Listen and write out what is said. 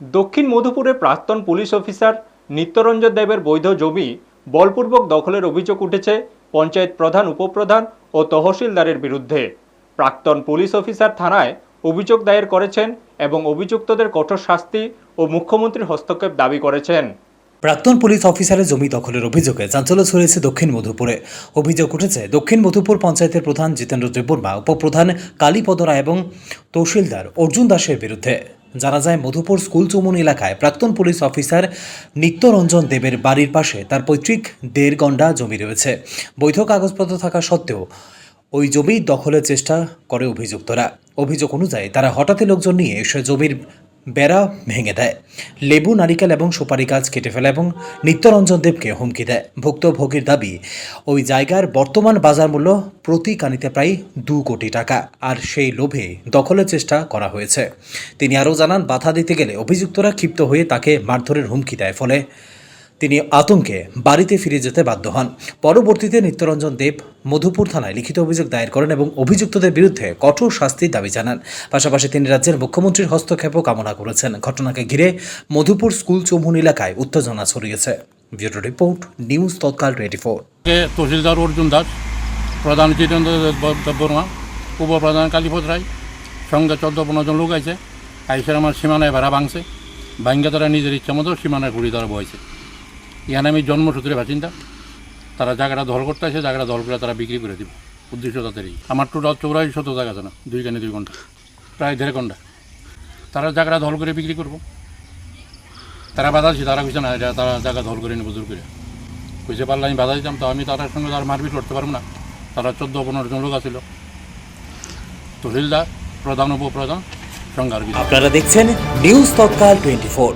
দক্ষিণ মধুপুরে প্রাক্তন police officer Nityaranjan দেবের বৈধ জমি বলপূর্বক দখলের অভিযোগ উঠেছে পঞ্চায়েত প্রধান, উপপ্রধান ও তহসিলদারের বিরুদ্ধে। প্রাক্তন পুলিশ অফিসার থানায় অভিযোগ দায়ের করেছেন এবং অভিযুক্তদের কঠোর শাস্তি ও মুখ্যমন্ত্রীর হস্তক্ষেপ দাবি করেছেন। প্রাক্তন পুলিশ অফিসারের জমি দখলের অভিযোগে চাঞ্চল্য ছড়িয়েছে দক্ষিণ মধুপুরে। অভিযোগ উঠেছে দক্ষিণ মধুপুর পঞ্চায়েতের প্রধান জিতেন্দ্র দেববর্মা, উপপ্রধান কালীপদ রায় এবং তহসিলদার অর্জুন দাসের বিরুদ্ধে। জানা যায়, মধুপুর স্কুল চৌমুন এলাকায় প্রাক্তন পুলিশ অফিসার নিত্যরঞ্জন দেবের বাড়ির পাশে তার পৈতৃক 1.5 গন্ডা জমি রয়েছে। বৈধ কাগজপত্র থাকা সত্ত্বেও ওই জমি দখলের চেষ্টা করে অভিযুক্তরা। অভিযোগ অনুযায়ী তারা হঠাৎই লোকজন নিয়ে এসে জমির বেড়া ভেঙে দেয়, লেবু, নারিকেল এবং সুপারি গাছ কেটে ফেলে এবং নিত্যরঞ্জন দেবকে হুমকি দেয়। ভুক্তভোগীর দাবি, ওই জায়গার বর্তমান বাজার মূল্য প্রতি কানিতে প্রায় 2 কোটি টাকা, আর সেই লোভে দখলের চেষ্টা করা হয়েছে। তিনি আরও জানান, বাধা দিতে গেলে অভিযুক্তরা ক্ষিপ্ত হয়ে তাকে মারধরের হুমকি দেয়, ফলে তিনি আতঙ্কে বাড়িতে ফিরে যেতে বাধ্য হন। পরবর্তীতে নিত্যরঞ্জন দেব মধুপুর থানায় লিখিত অভিযোগ দায়ের করেন এবং অভিযুক্তদের বিরুদ্ধে কঠোর শাস্তির দাবি জানান। পাশাপাশি তিনি রাজ্যের মুখ্যমন্ত্রীর হস্তক্ষেপও কামনা করেছেন। ঘটনাকে ঘিরে মধুপুর স্কুল চৌমুন এলাকায় উত্তেজনা ছড়িয়েছে। ব্যুরো রিপোর্ট, নিউজ তৎকাল 24। তহসিলদার অর্জুন দাস, প্রধান জিতেন্দ্র দেববর্মা, উপপ্রধান কালীপদ রায়, সঙ্গে 14-15 জন লোক আছে। আইসের আমার সীমানায় ভাড়া ভাঙছে, ভাঙ্গে তারা নিজের ইচ্ছা মতো সীমানায় ঘুরি তারা বয়েছে। এখানে আমি জন্মসূত্রে বাসিন্দা। তারা জায়গাটা দখল করতে আসে, জায়গাটা দখল করে তারা বিক্রি করে দিব উদ্দেশ্য তাদেরই। আমার টোটাল 84 জায়গা আছে না, 2 কানি 2 ঘন্টা, প্রায় 1.5 ঘন্টা। তারা জায়গাটা দখল করে বিক্রি করবো। তারা বাধা দিচ্ছে, তারা কইছে না এটা তারা জায়গা দখল করে নেবো জোর করে। কইছে পারলে আমি বাধা দিতাম, তো আমি তার সঙ্গে তার মারপিট করতে পারবো না। তারা 14-15 জন লোক আছিল, তহসিলদার, প্রধান, উপপ্রধান, সঙ্গে আর কি। আপনারা দেখছেন নিউজ তৎকাল 24।